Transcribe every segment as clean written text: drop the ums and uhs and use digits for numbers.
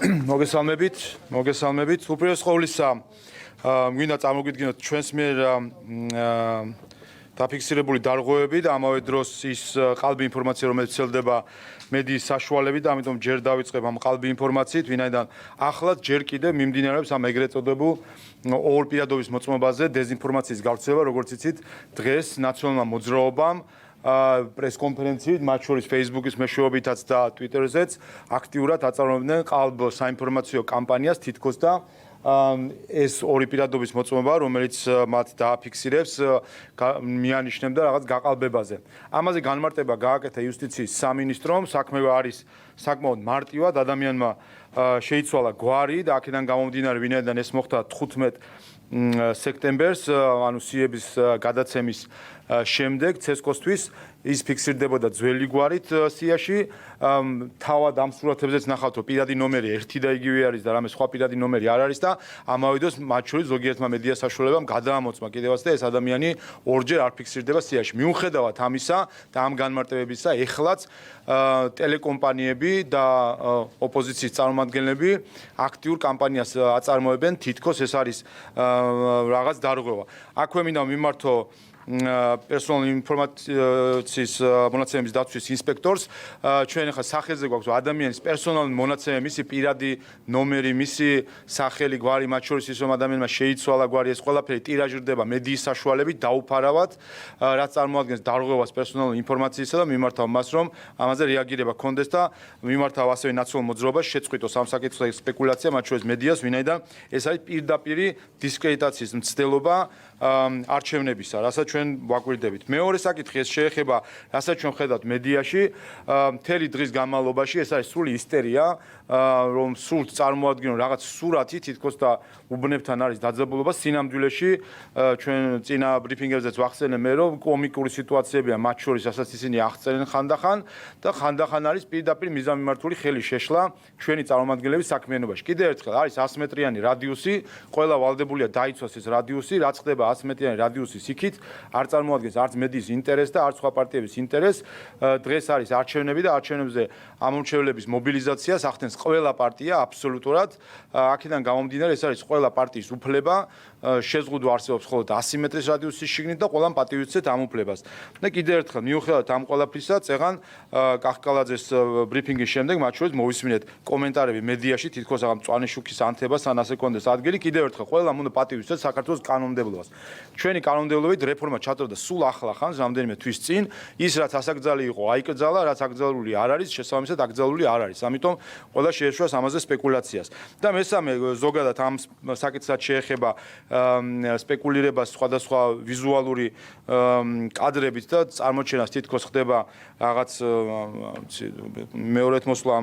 მოგესალმებით. უპირველეს ყოვლისა, მინდა წარმოგიდგინოთ ჩვენს მიერ დაფიქსირებული დარღვევები და ამავე დროს ის ყალბი ინფორმაცია, რომელიც ვრცელდება მედიის საშუალებით და ამიტომ ჯერ დავიწყებ ამ ყალბი ინფორმაციით, ვინაიდან ახლაც ჯერ კიდევ მიმდინარეობს ამ ეგრეთ წოდებულ ორ პირადობის მოწმობაზე დეზინფორმაციის გავრცელება, როგორც იცით, დღეს ნაციონალურმა მოძრაობამ პრესკონფერენციით, მათ შორის Facebook-ის მეშვეობითაც და Twitter-ზეც აქტიურად აწარმოებდნენ ყალბ საინფორმაციო კამპანიას თითქოს და ეს ორი პირადობის მოწმობა, რომელიც მათ დააფიქსირებს, მიანიშნებდა რაღაც გაყალბებაზე. ამაზე განმარტება გააკეთა იუსტიციის სამინისტრომ, საქმე არის საკმაოდ მარტივად, ადამიანმა შეიცვალა გვარი და აქედან გამომდინარე, ვინაიდან ეს მოხდა 15 სექტემბერს, ანუ სიების გადაცემის შემდეგ ცესკოსთვის ის ფიქსირდებოდა ძველი გვარით სიაში. თავად ამ სურათებზეც ნახავთ, რომ პირადი ნომერი ერთი და იგივე არის და რამე სხვა პირადი ნომერი არ არის და ამავე დროს მათ შორის ზოგიერთმა მედია საშუალებამ გადაამოწმა კიდევაც და ეს ადამიანი ორჯერ არ ფიქსირდება სიაში. მიუხედავად ამისა და ამ განმარტებებისა, ეხლაც ტელეკომპანიები და ოპოზიციის წარმომადგენლები აქტიურ კამპანიას აწარმოებენ, თითქოს ეს არის რაღაც დარღვევა. აქვე მინდა მიმართო პერსონალური ინფორმაციის მონაცემების დაცვის ინსპექტორს. ჩვენ ახლა სახელზე გვაქვს ადამიანის პერსონალური მონაცემები, მისი პირადი ნომერი, მისი სახელი, გვარი, მათ შორის ის რომ ადამიანმა შეიცვალა გვარი, ეს ყველაფერი ტირაჟირდება მედიის საშუალებით დაუფარავად, რაც წარმოადგენს დარღვევას პერსონალური ინფორმაციისა და მიმართავ მას, რომ ამაზე რეაგირება ქონდეს და მიმართავ ასევე ნაციონალურ მოძრაობას შეწყვიტოს ამ საკითხზე სპეკულაცია, მათ შორის მედიას, ვინაიდან ეს არის პირდაპირი დისკრედიტაციის მცდელობა არჩევნებისა, რასაც ჩვენ ვაკვირდებით. მეორე საკითხი ეს შეეხება, რასაც ჩვენ ხედავთ მედიაში, მთელი დღის განმავლობაში ეს არის სრული ისტერია, რომ სულ წარმოადგინონ რაღაც სურათი, თითქოს და უბნებთან არის დაძაბულობა სინამდვილეში. ჩვენ წინა ბრიფინგებზეც ვახსენე მე, რომ კომიკური სიტუაციებია, მათ შორის რასაც ისინი აღწერენ ხანდახან და ხანდახან არის პირდაპირ მიზანმიმართული ხელი შეშლა ჩვენი წარმომადგენლების საქმიანობაში. კიდევ ერთხელ არის 100 მეტრიანი რადიუსი, ყველა ვალდებულია დაიცვას ეს რადიუსი, რაც ხდება 100 მეტრიანი რადიუსის იქით, არ წარმოადგენს არც მედიის ინტერესს და არც სხვა პარტიების ინტერესს. დღეს არის არჩევნები და არჩევნებზე ამომრჩევლების მობილიზაციას ახდენს ყველა პარტია აბსოლუტურად. აქედან გამომდინარე, ეს არის ყველა პარტიის უფლება, შეზღუდვა არსებობს მხოლოდ 100 მეტრის რადიუსის შიგნით და ყველამ პატივიცეთ ამ უფლებას. და კიდევ ერთხელ მიუხედავად ამ ყველაფრისა, წეღან კახკალაძეს ბრიფინგის შემდეგ მათ შორის მოვისმინეთ კომენტარები მედიაში, თითქოს აღარ მწვანე შუქის ანთებას ან ასე კონდეს ადგილი. კიდევ ერთხელ ყველამ უნდა პატივიცეთ საქართველოს კანონმდებლობას. ჩვენი კანონმდებლობით რეფორმა ჩატარდა სულ ახლა ხანს, რამდენიმე თვის წინ. ის რაც ასაკრძალი იყო, აიკრძალა, რაც აკრძალული არ არის, შესაბამისად აკრძალული არ არის. ამიტომ ყველა შეეშვას ამაზე სპეკულაციას. და მესამე ზოგადად ამ საკითხსაც შეეხება სპეკულირებას სხვადასხვა ვიზუალური კადრებით და წარმოჩენას თითქოს ხდება რაღაც მეორედ მოსვლა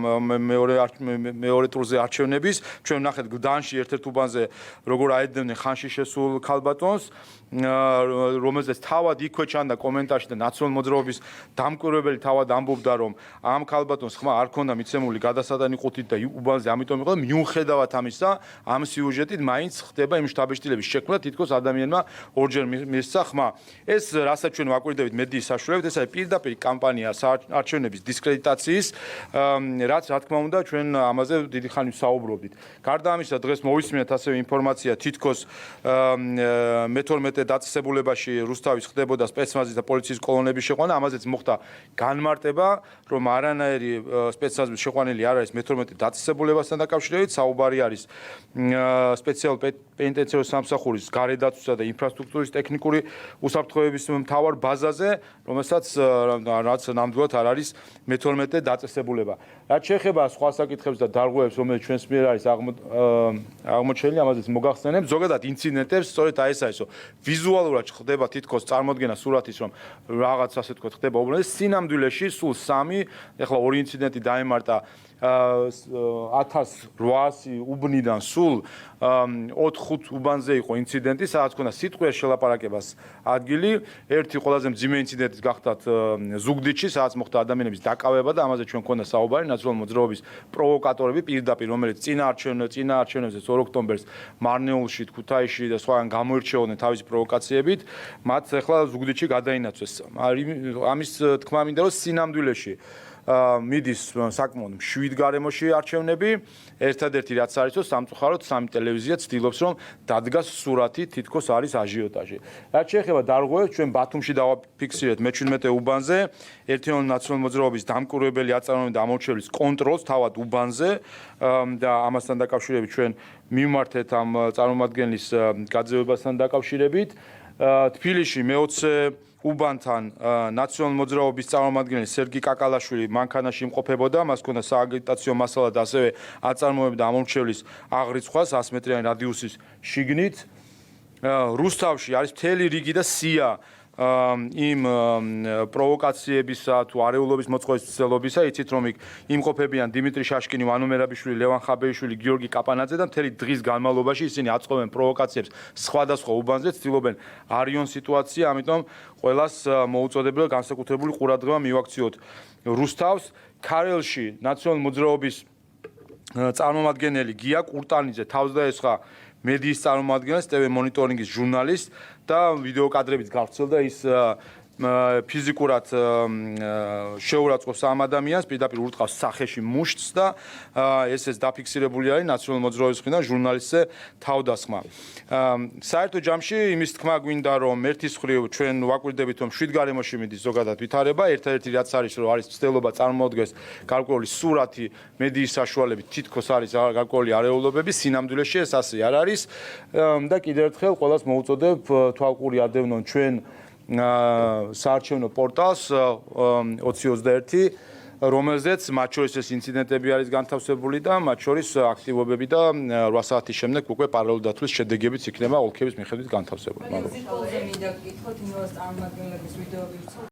მეორე ტურზე არჩევნების. ჩვენ ვნახეთ გდანში ერთ-ერთ უბანზე როგორ აედევდნენ ხანში შესულ ქალბატონს, რომელზეც თავად იქვე ჩანდა კომენტარში და ნაციონალურ მოძრაობის დამკვირვებელი თავად ამბობდა, რომ ამ ქალბატონს ხმა არ ქონდა მიცემული გადასატანი ყუთით და უბანზე ამიტომ იყო, მიუხედავად ამისა, ამ სიუჟეტით მაინც ხდება იმ შთაბეჭდილების შექმნა, თითქოს ადამიანმა ორჯერ მისცა ხმა. ეს რასაც ჩვენ ვაკვირდებით მედიის საშუალებით, ეს არის პირდაპირი კამპანია არჩევნების დისკრედიტაციის, რაც რა თქმა უნდა ჩვენ ამაზე დიდი ხანი ვსაუბრობდით. გარდა ამისა, დღეს მოვისმინეთ ასევე ინფორმაცია, თითქოს მე-12 დაწესებულებაში რუსთავის ხდებოდა სპეცნაზის და პოლიციის კოლონების შეყვანა, ამაზეც მოხდა განმარტება, რომ არანაირი სპეცნაზის შეყვანილი არ არის მე-12 დაწესებულებასთან დაკავშირებით, საუბარი არის სპეციალურ პენიტენციარის სამსახურის გარედაცვისა და ინფრასტრუქტურის ტექნიკური უსაფრთხოების მთავარ ბაზაზე, რომელსაც რაც ნამდვილად არ არის მე-12 დაწესებულება. რაც შეეხება სხვა საკითხებს და დარღვევებს, რომელიც ჩვენს მიერ არის აღმოჩენილი, ამაზეც მოგახსენებ, ზოგადად ინციდენტებს, სწორედ აი ეს არის, რომ ვიზუალურად ხდება თითქოს წარმოდგენა სურათის, რომ რაღაც ასე თქვა ხდება უბრალოდ სინამდვილეში სულ 3, ეხლა ორი ინციდენტი დაემართა 1800 უბნიდან სულ 4-5 უბანზე იყო ინციდენტი, სადაც ქონდა სიტყვიერ შელაპარაკებას ადგილი. ერთი ყველაზე მძიმე ინციდენტი გახდათ ზუგდიდში, სადაც მოხდა ადამიანების დაკავება და ამაზე ჩვენ ქონდა საუბარი ნაციონალურ მოძრაობის პროვოკატორები პირდაპირ, რომელიც წინა არჩევნებზე 2 ოქტომბერს მარნეულში, ქუთაისში და სხვაგან გამოირჩეოდნენ თავისი პროვოკაციებით, მათ ახლა ზუგდიდში გადაინაცვლეს. ამის თქმა მინდა, რომ სინამდვილეში მიდის საკმაოდ მშვიდ გარემოში არჩევნები. ერთადერთი რაც არის, რომ სამწუხაროდ სამი ტელევიზია ცდილობს, რომ დადგას სურათი, თითქოს არის აჟიოტაჟი. რაც შეეხება დარღვევებს, ჩვენ ბათუმში დავაფიქსირეთ მე-17 უბანზე ერთიანული ნაციონალური მოძრაობის დამკვირვებელი აწარმოებდა ამორჩევლის კონტროლს თავად უბანზე და ამასთან დაკავშირებით ჩვენ მივმართეთ ამ წარმომადგენლის გაძევებასთან დაკავშირებით. თბილისში მე-20 უბანთან ნაციონალური მოძრაობის წარმომადგენელი სერგი კაკალაშვილი მანქანაში იმყოფებოდა, მას ჰქონდა სააგიტაციო მასალა და ასევე აწარმოებდა ამორჩევლის აღრიცხვას 100 მეტრიანი რადიუსის შიგნით. რუსთავში არის მთელი რიგი და სია იმ პროვოკაციებისა თუ არეულობის მოწყობის ცდილობისა, იცით რომ იმყოფებიან დიმიტრი შაშკინი, ვანო მერაბიშვილი, ლევან ხაბეიშვილი, გიორგი კაპანაძე და მთელი დღის განმავლობაში ისინი აწყობენ პროვოკაციებს სხვადასხვა უბანზე, ცდილობენ არიონ სიტუაცია, ამიტომ ყველას მოუწოდებია განსაკუთრებული ყურადღება მივაქციოთ რუსთავს. ქარელში ნაციონალური მოძრაობის წარმომადგენელი გია კურტანიძე თავს დაესხა მედიის წარმომადგენელს, TV მონიტორინგის ჟურნალისტს და ვიდეო კადრებით გავრცელდა ის ფიზიკურად შეურაცხყოფს ამ ადამიანს, პირდაპირ ურტყავს სახეში მუშტს და ესეც დაფიქსირებული არის ნაციონალური მოძრაობის მხრიდან ჟურნალისტზე თავდასხმა. საერთო ჯამში იმის თქმა გვინდა, რომ ერთის მხრივ ჩვენ ვაკვირდებით, რომ მშვიდ გარემოში მიდის ზოგადად ვითარება, ერთადერთი რაც არის, რომ არის ცდილობა წარმოადგენს გარკვეული სურათი მედიის საშუალებით, თითქოს არის გარკვეული არეულობები, სინამდვილეში ეს ასე არ არის და კიდევ ერთხელ ყველას მოუწოდებ თვალყური ადევნონ ჩვენ საარჩევნო პორტალს 2021, რომელზეც მათ შორის ეს ინციდენტები არის განთავსებული და მათ შორის აქტივობები და 8 საათის შემდეგ უკვე პარალელურ დათვლის შედეგებიც იქნება ოლქების მიხედვით განთავსებული.